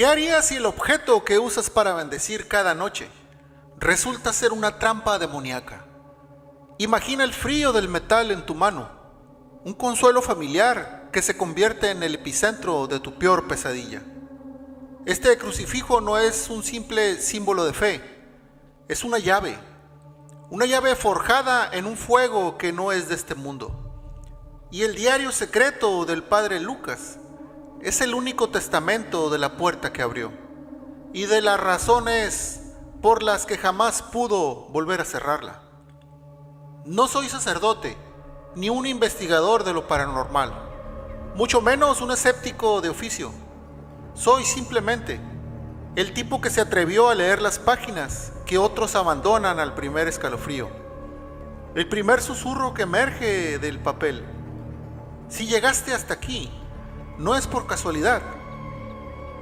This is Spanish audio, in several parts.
¿Qué harías si el objeto que usas para bendecir cada noche resulta ser una trampa demoníaca? Imagina el frío del metal en tu mano, un consuelo familiar que se convierte en el epicentro de tu peor pesadilla. Este crucifijo no es un simple símbolo de fe, es una llave forjada en un fuego que no es de este mundo. Y el diario secreto del padre Lucas es el único testamento de la puerta que abrió y de las razones por las que jamás pudo volver a cerrarla. No soy sacerdote ni un investigador de lo paranormal, mucho menos un escéptico de oficio. Soy simplemente el tipo que se atrevió a leer las páginas que otros abandonan al primer escalofrío, el primer susurro que emerge del papel. Si llegaste hasta aquí, no es por casualidad,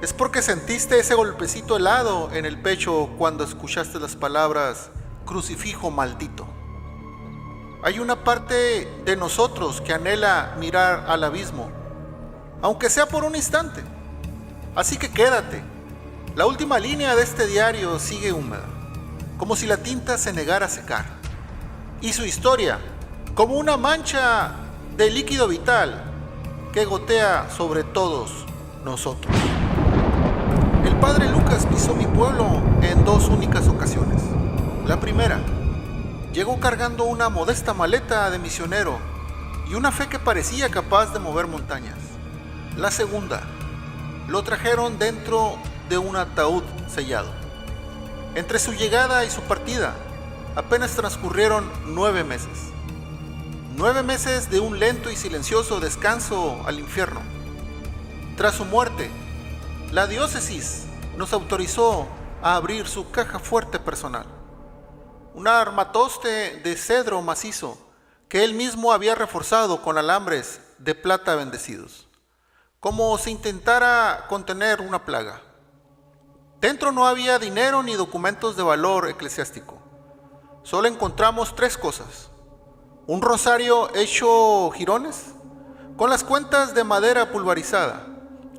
es porque sentiste ese golpecito helado en el pecho cuando escuchaste las palabras crucifijo maldito. Hay una parte de nosotros que anhela mirar al abismo, aunque sea por un instante. Así que quédate. La última línea de este diario sigue húmeda, como si la tinta se negara a secar. Y su historia, como una mancha de líquido vital que gotea sobre todos nosotros. El padre Lucas pisó mi pueblo en dos únicas ocasiones. La primera, llegó cargando una modesta maleta de misionero y una fe que parecía capaz de mover montañas. La segunda, lo trajeron dentro de un ataúd sellado. Entre su llegada y su partida, apenas transcurrieron 9 meses. 9 meses de un lento y silencioso descanso al infierno. Tras su muerte, la diócesis nos autorizó a abrir su caja fuerte personal. Un armatoste de cedro macizo que él mismo había reforzado con alambres de plata bendecidos, como si intentara contener una plaga. Dentro no había dinero ni documentos de valor eclesiástico. Solo encontramos 3 cosas: un rosario hecho jirones, con las cuentas de madera pulverizada,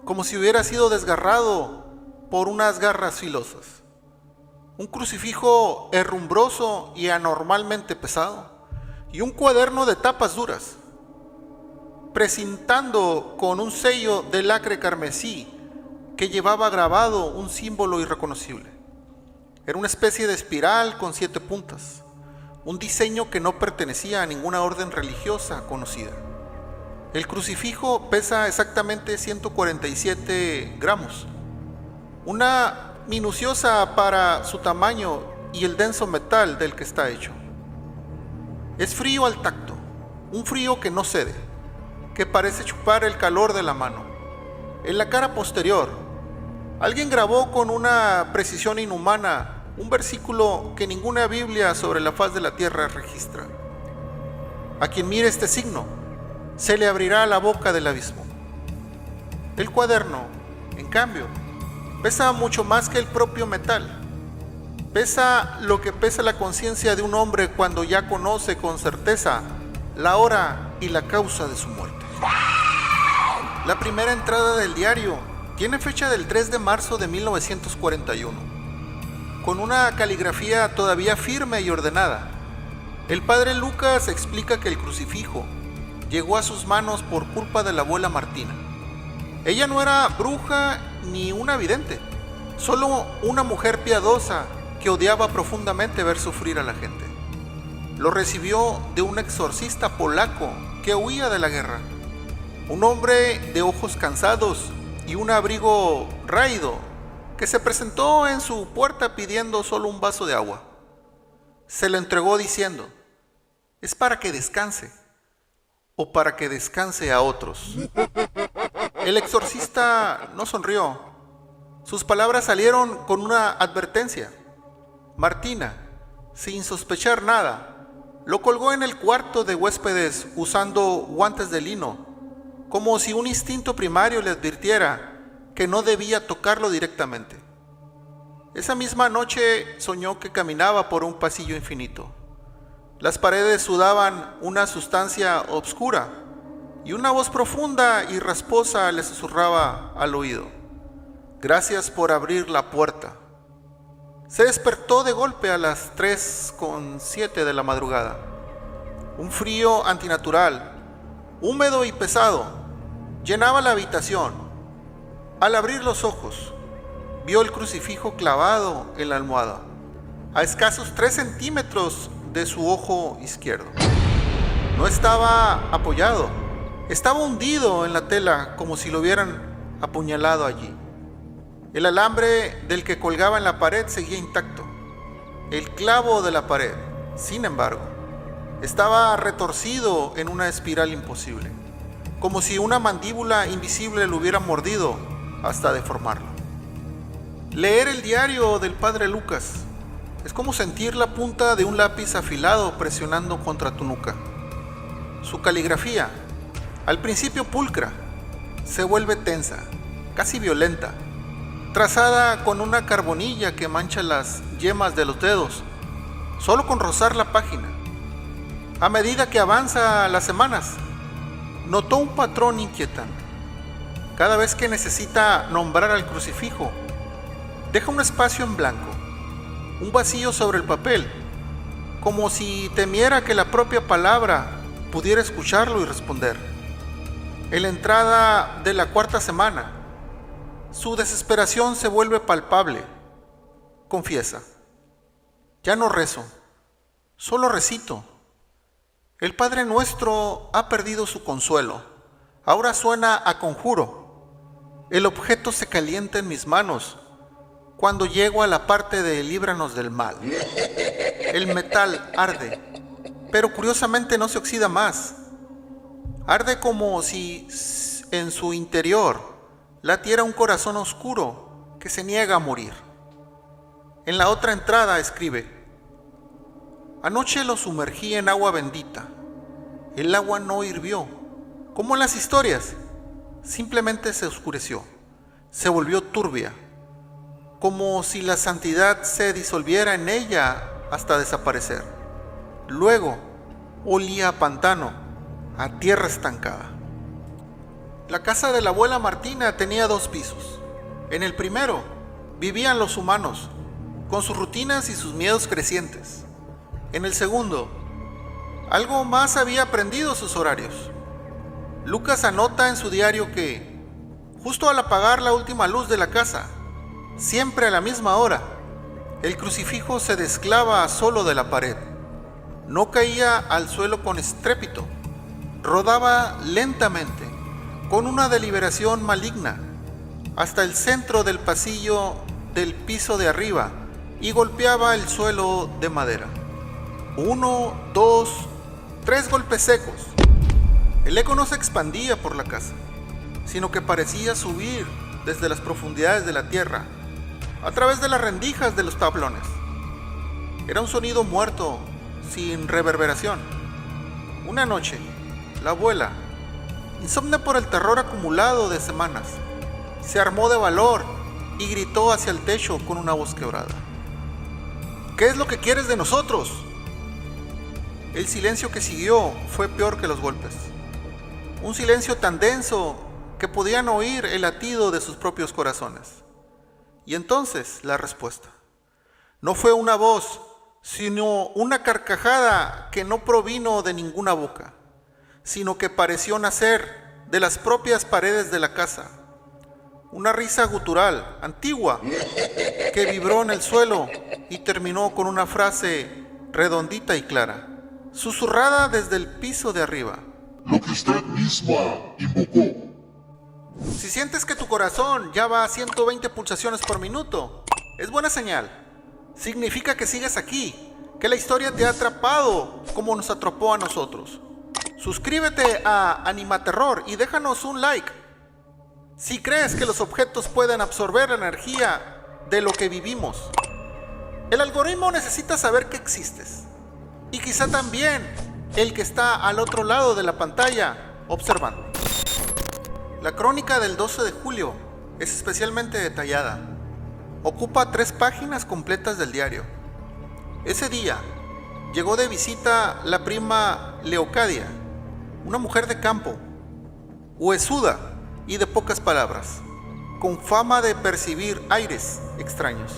como si hubiera sido desgarrado por unas garras filosas, un crucifijo herrumbroso y anormalmente pesado, y un cuaderno de tapas duras, precintando con un sello de lacre carmesí que llevaba grabado un símbolo irreconocible. Era una especie de espiral con 7 puntas, un diseño que no pertenecía a ninguna orden religiosa conocida. El crucifijo pesa exactamente 147 gramos, una minuciosa para su tamaño y el denso metal del que está hecho. Es frío al tacto, un frío que no cede, que parece chupar el calor de la mano. En la cara posterior, alguien grabó con una precisión inhumana un versículo que ninguna Biblia sobre la faz de la tierra registra. A quien mire este signo, se le abrirá la boca del abismo. El cuaderno, en cambio, pesa mucho más que el propio metal. Pesa lo que pesa la conciencia de un hombre cuando ya conoce con certeza la hora y la causa de su muerte. La primera entrada del diario tiene fecha del 3 de marzo de 1941. Con una caligrafía todavía firme y ordenada. El padre Lucas explica que el crucifijo llegó a sus manos por culpa de la abuela Martina. Ella no era bruja ni una vidente, solo una mujer piadosa que odiaba profundamente ver sufrir a la gente. Lo recibió de un exorcista polaco que huía de la guerra, un hombre de ojos cansados y un abrigo raído que se presentó en su puerta pidiendo solo un vaso de agua. Se lo entregó diciendo: ¿es para que descanse o para que descanse a otros? El exorcista no sonrió. Sus palabras salieron con una advertencia. Martina, sin sospechar nada, lo colgó en el cuarto de huéspedes usando guantes de lino, como si un instinto primario le advirtiera que no debía tocarlo directamente. Esa misma noche soñó que caminaba por un pasillo infinito. Las paredes sudaban una sustancia obscura y una voz profunda y rasposa le susurraba al oído: Gracias por abrir la puerta. Se despertó de golpe a las 3:07 de la madrugada. Un frío antinatural, húmedo y pesado, llenaba la habitación. Al abrir los ojos, vio el crucifijo clavado en la almohada, a escasos 3 centímetros de su ojo izquierdo. No estaba apoyado, estaba hundido en la tela como si lo hubieran apuñalado allí. El alambre del que colgaba en la pared seguía intacto. El clavo de la pared, sin embargo, estaba retorcido en una espiral imposible, como si una mandíbula invisible lo hubiera mordido hasta deformarlo. Leer el diario del padre Lucas es como sentir la punta de un lápiz afilado presionando contra tu nuca. Su caligrafía, al principio pulcra, se vuelve tensa, casi violenta, trazada con una carbonilla que mancha las yemas de los dedos, solo con rozar la página. A medida que avanza las semanas, notó un patrón inquietante. Cada vez que necesita nombrar al crucifijo, deja un espacio en blanco, un vacío sobre el papel, como si temiera que la propia palabra pudiera escucharlo y responder. En la entrada de la 4ª semana, su desesperación se vuelve palpable. Confiesa: ya no rezo, solo recito. El Padre Nuestro ha perdido su consuelo. Ahora suena a conjuro. El objeto se calienta en mis manos cuando llego a la parte de líbranos del mal. El metal arde, pero curiosamente no se oxida más. Arde como si en su interior latiera un corazón oscuro que se niega a morir. En la otra entrada escribe: anoche lo sumergí en agua bendita. El agua no hirvió, como en las historias, simplemente se oscureció, se volvió turbia, como si la santidad se disolviera en ella hasta desaparecer. Luego olía a pantano, a tierra estancada. La casa de la abuela Martina tenía 2 pisos. En el primero vivían los humanos, con sus rutinas y sus miedos crecientes. En el segundo, algo más había aprendido sus horarios. Lucas anota en su diario que, justo al apagar la última luz de la casa, siempre a la misma hora, el crucifijo se desclava solo de la pared. No caía al suelo con estrépito, rodaba lentamente, con una deliberación maligna, hasta el centro del pasillo del piso de arriba y golpeaba el suelo de madera. 1, 2, 3 golpes secos. El eco no se expandía por la casa, sino que parecía subir desde las profundidades de la tierra, a través de las rendijas de los tablones. Era un sonido muerto, sin reverberación. Una noche, la abuela, insomne por el terror acumulado de semanas, se armó de valor y gritó hacia el techo con una voz quebrada: ¿qué es lo que quieres de nosotros? El silencio que siguió fue peor que los golpes. Un silencio tan denso que podían oír el latido de sus propios corazones. Y entonces la respuesta. No fue una voz, sino una carcajada que no provino de ninguna boca, sino que pareció nacer de las propias paredes de la casa. Una risa gutural, antigua, que vibró en el suelo y terminó con una frase redondita y clara, susurrada desde el piso de arriba: lo que usted misma invocó. Si sientes que tu corazón ya va a 120 pulsaciones por minuto, es buena señal. Significa que sigues aquí, que la historia te ha atrapado como nos atrapó a nosotros. Suscríbete a Animaterror y déjanos un like. Si crees que los objetos pueden absorber la energía de lo que vivimos, el algoritmo necesita saber que existes. Y quizá también el que está al otro lado de la pantalla observando. La crónica del 12 de julio es especialmente detallada. Ocupa 3 páginas completas del diario. Ese día llegó de visita la prima Leocadia, una mujer de campo, huesuda y de pocas palabras. con fama de percibir aires extraños.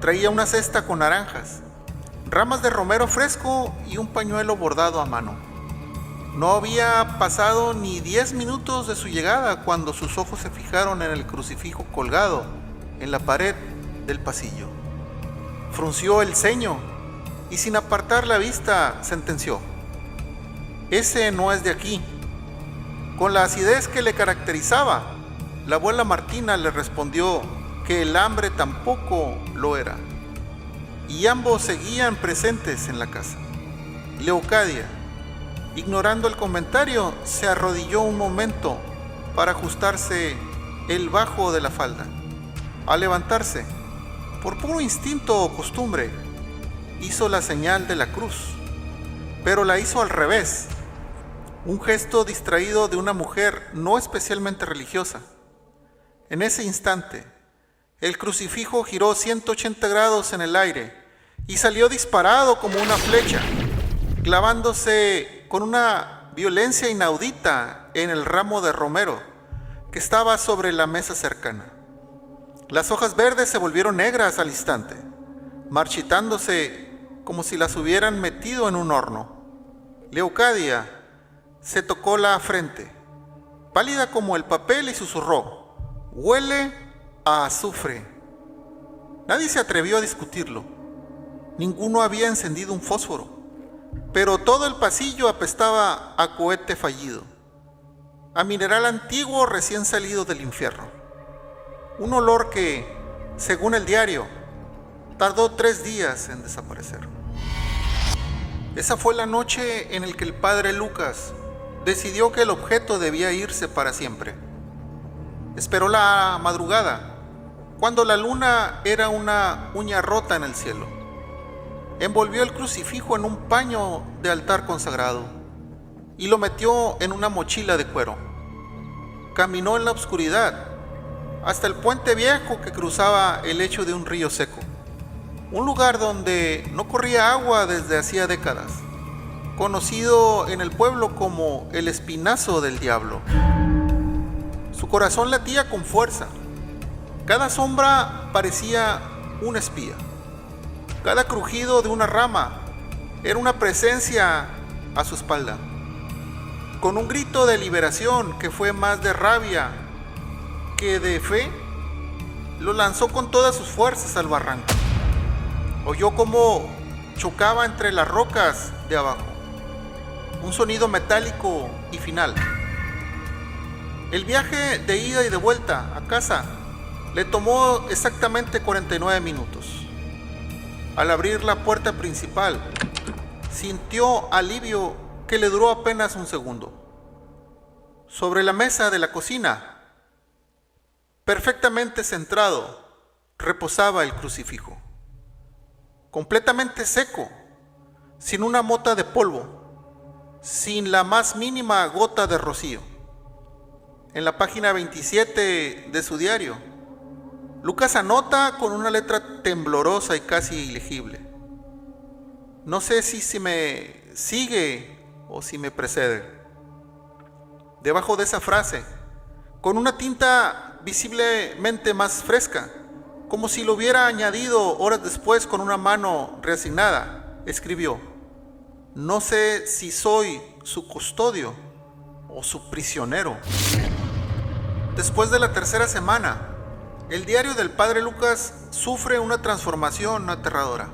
Traía una cesta con naranjas, ramas de romero fresco y un pañuelo bordado a mano. No había pasado ni 10 minutos de su llegada cuando sus ojos se fijaron en el crucifijo colgado en la pared del pasillo. Frunció el ceño y sin apartar la vista sentenció: «Ese no es de aquí». Con la acidez que le caracterizaba, la abuela Martina le respondió que el hambre tampoco lo era, y ambos seguían presentes en la casa. Leocadia, ignorando el comentario, se arrodilló un momento para ajustarse el bajo de la falda. Al levantarse, por puro instinto o costumbre, hizo la señal de la cruz, pero la hizo al revés, un gesto distraído de una mujer no especialmente religiosa. En ese instante, el crucifijo giró 180 grados en el aire y salió disparado como una flecha, clavándose con una violencia inaudita en el ramo de romero que estaba sobre la mesa cercana. Las hojas verdes se volvieron negras al instante, marchitándose como si las hubieran metido en un horno. Leocadia se tocó la frente, pálida como el papel, y susurró: «Huele a azufre». Nadie se atrevió a discutirlo. Ninguno había encendido un fósforo, pero todo el pasillo apestaba a cohete fallido, a mineral antiguo recién salido del infierno. Un olor que, según el diario, tardó 3 días en desaparecer. Esa fue la noche en la que el padre Lucas decidió que el objeto debía irse para siempre. Esperó la madrugada, cuando la luna era una uña rota en el cielo. Envolvió el crucifijo en un paño de altar consagrado y lo metió en una mochila de cuero. Caminó en la oscuridad hasta el puente viejo que cruzaba el lecho de un río seco, un lugar donde no corría agua desde hacía décadas, conocido en el pueblo como el Espinazo del Diablo. Su corazón latía con fuerza. Cada sombra parecía un espía. Cada crujido de una rama era una presencia a su espalda. Con un grito de liberación que fue más de rabia que de fe, lo lanzó con todas sus fuerzas al barranco. Oyó cómo chocaba entre las rocas de abajo, un sonido metálico y final. El viaje de ida y de vuelta a casa le tomó exactamente 49 minutos. Al abrir la puerta principal, sintió alivio que le duró apenas un segundo. Sobre la mesa de la cocina, perfectamente centrado, reposaba el crucifijo, completamente seco, sin una mota de polvo, sin la más mínima gota de rocío. En la página 27 de su diario, Lucas anota con una letra temblorosa y casi ilegible: «No sé si me sigue o si me precede». Debajo de esa frase, con una tinta visiblemente más fresca, como si lo hubiera añadido horas después con una mano resignada, escribió: «No sé si soy su custodio o su prisionero». Después de la tercera semana, el diario del padre Lucas sufre una transformación aterradora.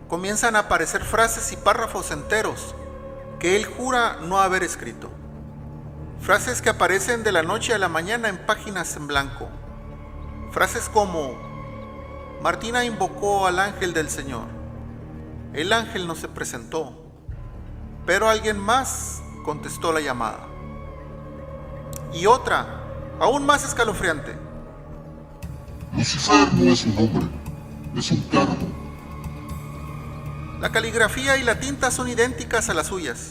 Comienzan a aparecer frases y párrafos enteros que él jura no haber escrito. Frases que aparecen de la noche a la mañana en páginas en blanco. Frases como: «Martina invocó al ángel del Señor. El ángel no se presentó, pero alguien más contestó la llamada». Y otra, aún más escalofriante: Lucifer no es un hombre, es un cargo. La caligrafía y la tinta son idénticas a las suyas,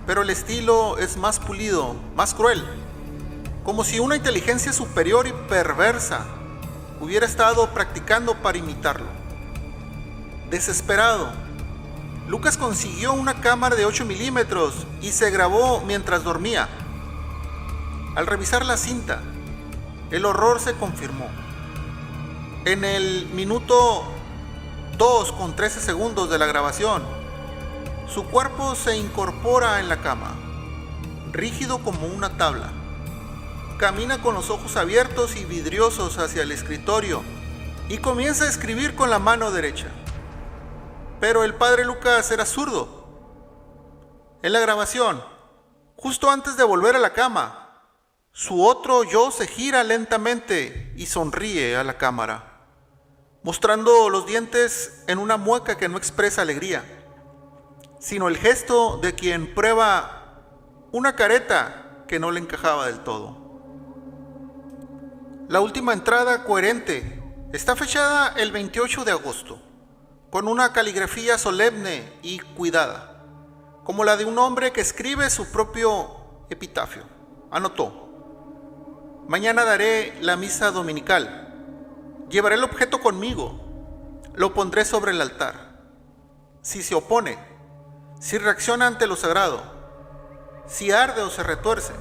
pero el estilo es más pulido, más cruel, como si una inteligencia superior y perversa hubiera estado practicando para imitarlo. Desesperado, Lucas consiguió una cámara de 8 milímetros y se grabó mientras dormía. Al revisar la cinta, el horror se confirmó. En el minuto 2:13 de la grabación, su cuerpo se incorpora en la cama, rígido como una tabla. Camina con los ojos abiertos y vidriosos hacia el escritorio y comienza a escribir con la mano derecha. Pero el padre Lucas era zurdo. En la grabación, justo antes de volver a la cama, su otro yo se gira lentamente y sonríe a la cámara, mostrando los dientes en una mueca que no expresa alegría, sino el gesto de quien prueba una careta que no le encajaba del todo. La última entrada coherente está fechada el 28 de agosto, con una caligrafía solemne y cuidada, como la de un hombre que escribe su propio epitafio. Anotó: mañana daré la misa dominical. Llevaré el objeto conmigo. Lo pondré sobre el altar. Si se opone, si reacciona ante lo sagrado, si arde o se retuerce,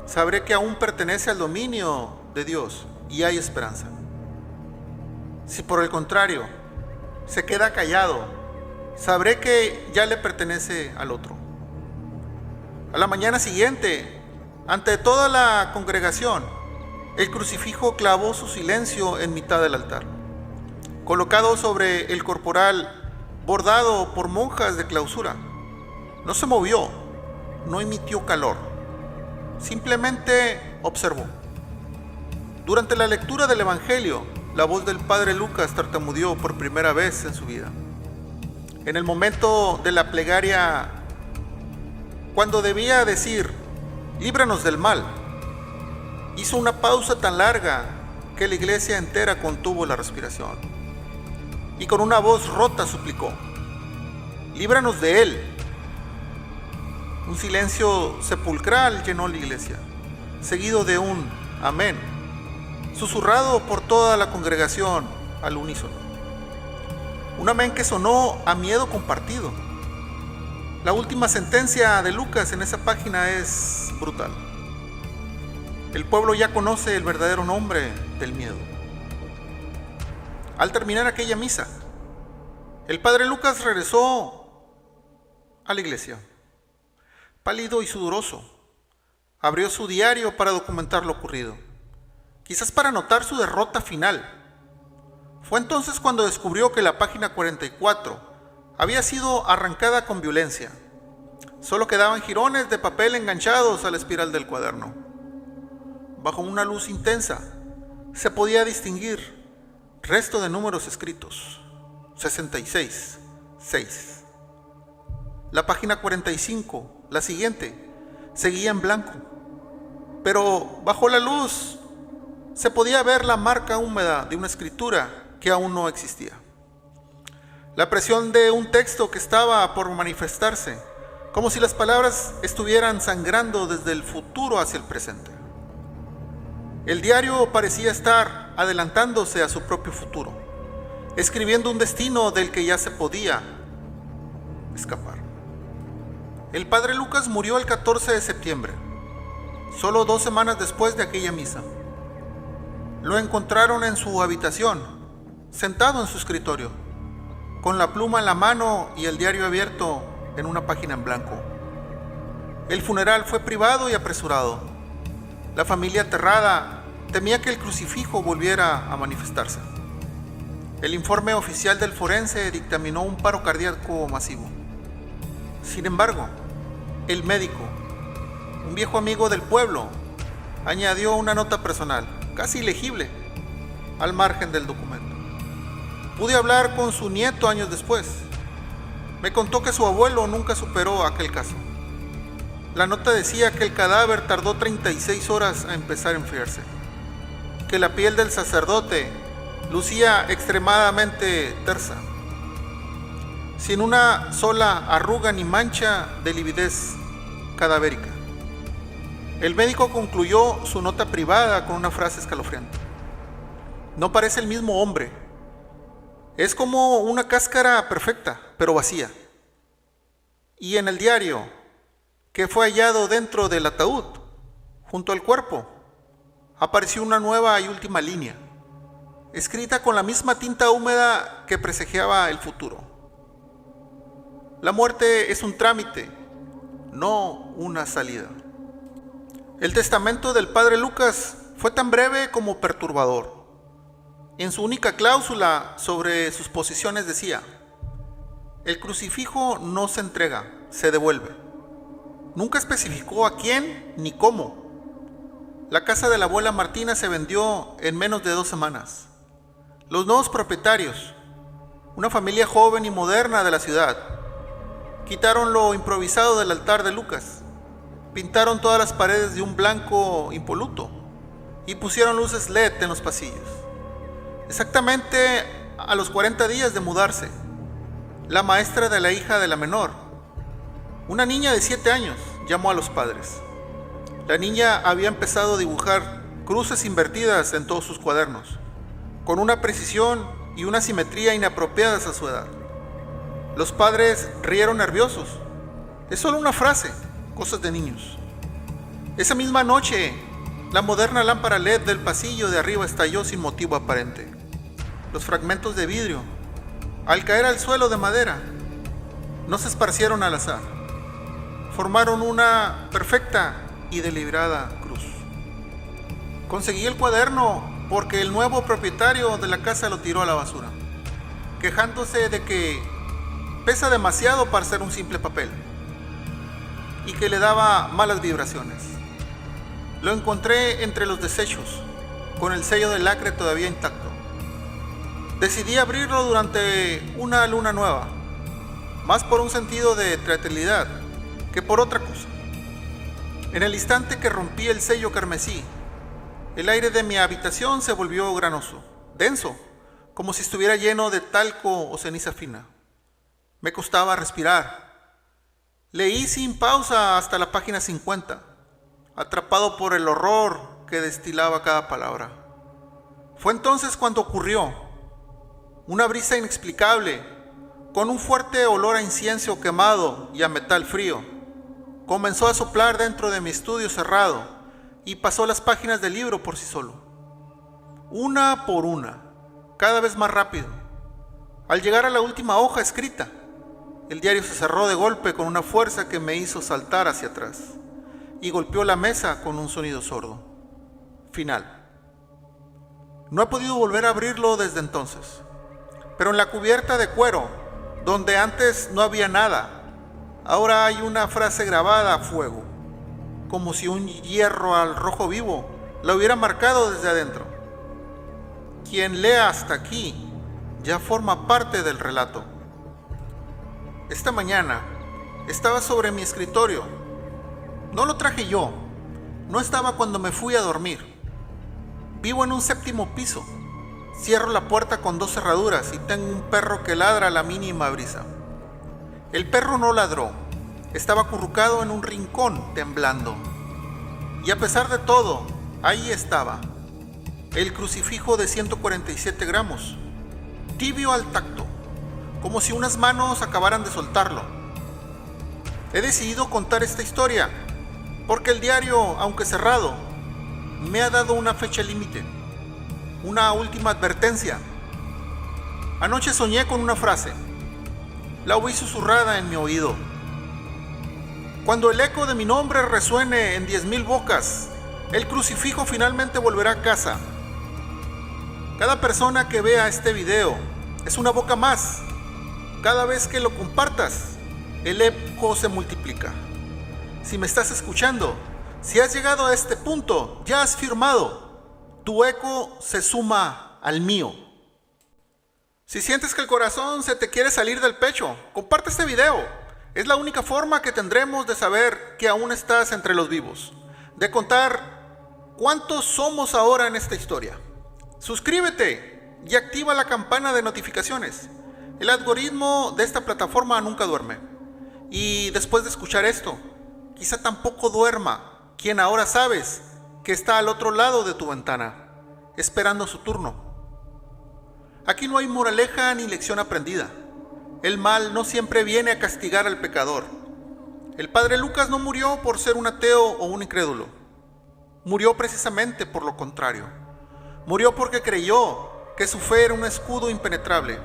sabré que aún pertenece al dominio de Dios y hay esperanza. Si por el contrario se queda callado, sabré que ya le pertenece al otro. A la mañana siguiente, ante toda la congregación, el crucifijo clavó su silencio en mitad del altar, colocado sobre el corporal bordado por monjas de clausura. No se movió, no emitió calor, simplemente observó. Durante la lectura del Evangelio, la voz del padre Lucas tartamudeó por primera vez en su vida. En el momento de la plegaria, cuando debía decir, líbranos del mal, hizo una pausa tan larga que la iglesia entera contuvo la respiración. Y con una voz rota suplicó, líbranos de él. Un silencio sepulcral llenó la iglesia, seguido de un amén, susurrado por toda la congregación al unísono. Un amén que sonó a miedo compartido. La última sentencia de Lucas en esa página es brutal. El pueblo ya conoce el verdadero nombre del miedo. Al terminar aquella misa, el padre Lucas regresó a la iglesia, pálido y sudoroso. Abrió su diario para documentar lo ocurrido, quizás para notar su derrota final. Fue entonces cuando descubrió que la página 44 había sido arrancada con violencia. Solo quedaban jirones de papel enganchados a la espiral del cuaderno. Bajo una luz intensa se podía distinguir resto de números escritos: 66, 6. La página 45, la siguiente, seguía en blanco, pero bajo la luz se podía ver la marca húmeda de una escritura que aún no existía. La presión de un texto que estaba por manifestarse, como si las palabras estuvieran sangrando desde el futuro hacia el presente. El diario parecía estar adelantándose a su propio futuro, escribiendo un destino del que ya se podía escapar. El padre Lucas murió el 14 de septiembre, solo 2 semanas después de aquella misa. Lo encontraron en su habitación, sentado en su escritorio, con la pluma en la mano y el diario abierto en una página en blanco. El funeral fue privado y apresurado. La familia aterrada temía que el crucifijo volviera a manifestarse. El informe oficial del forense dictaminó un paro cardíaco masivo. Sin embargo, el médico, un viejo amigo del pueblo, añadió una nota personal, casi ilegible, al margen del documento. Pude hablar con su nieto años después. Me contó que su abuelo nunca superó aquel caso. La nota decía que el cadáver tardó 36 horas a empezar a enfriarse, que la piel del sacerdote lucía extremadamente tersa, sin una sola arruga ni mancha de lividez cadavérica. El médico concluyó su nota privada con una frase escalofriante: no parece el mismo hombre. Es como una cáscara perfecta, pero vacía. Y en el diario, que fue hallado dentro del ataúd, junto al cuerpo, apareció una nueva y última línea, escrita con la misma tinta húmeda que presagiaba el futuro. La muerte es un trámite, no una salida. El testamento del padre Lucas fue tan breve como perturbador. En su única cláusula sobre sus posesiones decía: el crucifijo no se entrega, se devuelve. Nunca especificó a quién ni cómo. La casa de la abuela Martina se vendió en menos de 2 semanas. Los nuevos propietarios, una familia joven y moderna de la ciudad, quitaron lo improvisado del altar de Lucas, pintaron todas las paredes de un blanco impoluto y pusieron luces LED en los pasillos. Exactamente a los 40 días de mudarse, la maestra de la hija de la menor, una niña de 7 años, llamó a los padres. La niña había empezado a dibujar cruces invertidas en todos sus cuadernos, con una precisión y una simetría inapropiadas a su edad. Los padres rieron nerviosos. Es solo una frase, cosas de niños. Esa misma noche, la moderna lámpara LED del pasillo de arriba estalló sin motivo aparente. Los fragmentos de vidrio, al caer al suelo de madera, no se esparcieron al azar. Formaron una perfecta y deliberada cruz. Conseguí el cuaderno porque el nuevo propietario de la casa lo tiró a la basura, quejándose de que pesa demasiado para ser un simple papel y que le daba malas vibraciones. Lo encontré entre los desechos, con el sello de lacre todavía intacto. Decidí abrirlo durante una luna nueva, más por un sentido de teatralidad que por otra cosa. En el instante que rompí el sello carmesí, el aire de mi habitación se volvió granoso, denso, como si estuviera lleno de talco o ceniza fina. Me costaba respirar. Leí sin pausa hasta la página 50, atrapado por el horror que destilaba cada palabra. Fue entonces cuando ocurrió. Una brisa inexplicable, con un fuerte olor a incienso quemado y a metal frío, comenzó a soplar dentro de mi estudio cerrado y pasó las páginas del libro por sí solo. Una por una, cada vez más rápido. Al llegar a la última hoja escrita, el diario se cerró de golpe con una fuerza que me hizo saltar hacia atrás y golpeó la mesa con un sonido sordo. Final. No he podido volver a abrirlo desde entonces, pero en la cubierta de cuero, donde antes no había nada, ahora hay una frase grabada a fuego, como si un hierro al rojo vivo la hubiera marcado desde adentro. Quien lea hasta aquí ya forma parte del relato. Esta mañana estaba sobre mi escritorio. No lo traje yo, no estaba cuando me fui a dormir. Vivo en un 7º piso. Cierro la puerta con 2 cerraduras y tengo un perro que ladra a la mínima brisa. El perro no ladró, estaba acurrucado en un rincón temblando. Y a pesar de todo, ahí estaba, el crucifijo de 147 gramos, tibio al tacto, como si unas manos acabaran de soltarlo. He decidido contar esta historia porque el diario, aunque cerrado, me ha dado una fecha límite, una última advertencia. Anoche soñé con una frase. La oí susurrada en mi oído. Cuando el eco de mi nombre resuene en 10,000 bocas, el crucifijo finalmente volverá a casa. Cada persona que vea este video es una boca más. Cada vez que lo compartas, el eco se multiplica. Si me estás escuchando, si has llegado a este punto, ya has firmado. Tu eco se suma al mío. Si sientes que el corazón se te quiere salir del pecho, comparte este video. Es la única forma que tendremos de saber que aún estás entre los vivos, de contar cuántos somos ahora en esta historia. Suscríbete y activa la campana de notificaciones. El algoritmo de esta plataforma nunca duerme. Y después de escuchar esto, quizá tampoco duerma quien ahora sabes que está al otro lado de tu ventana, esperando su turno. Aquí no hay moraleja ni lección aprendida. El mal no siempre viene a castigar al pecador. El padre Lucas no murió por ser un ateo o un incrédulo. murió precisamente por lo contrario. Murió porque creyó que su fe era un escudo impenetrable,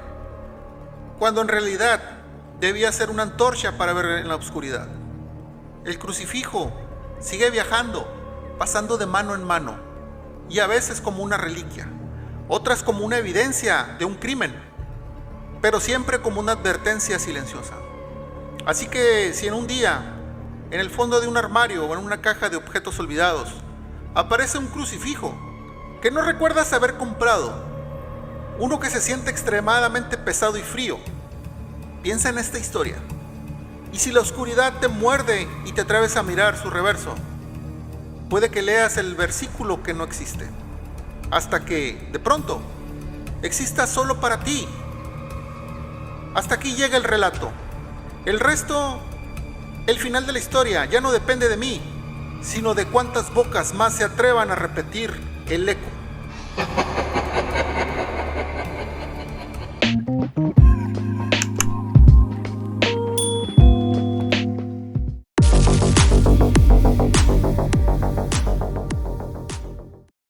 cuando en realidad debía ser una antorcha para ver en la oscuridad. El crucifijo sigue viajando, pasando de mano en mano, y a veces como una reliquia, otras como una evidencia de un crimen, pero siempre como una advertencia silenciosa. Así que si en un día, en el fondo de un armario o en una caja de objetos olvidados, aparece un crucifijo que no recuerdas haber comprado, uno que se siente extremadamente pesado y frío, piensa en esta historia. Y si la oscuridad te muerde y te atreves a mirar su reverso, puede que leas el versículo que no existe, hasta que, de pronto, exista solo para ti. Hasta aquí llega el relato. El resto, el final de la historia, ya no depende de mí, sino de cuántas bocas más se atrevan a repetir el eco.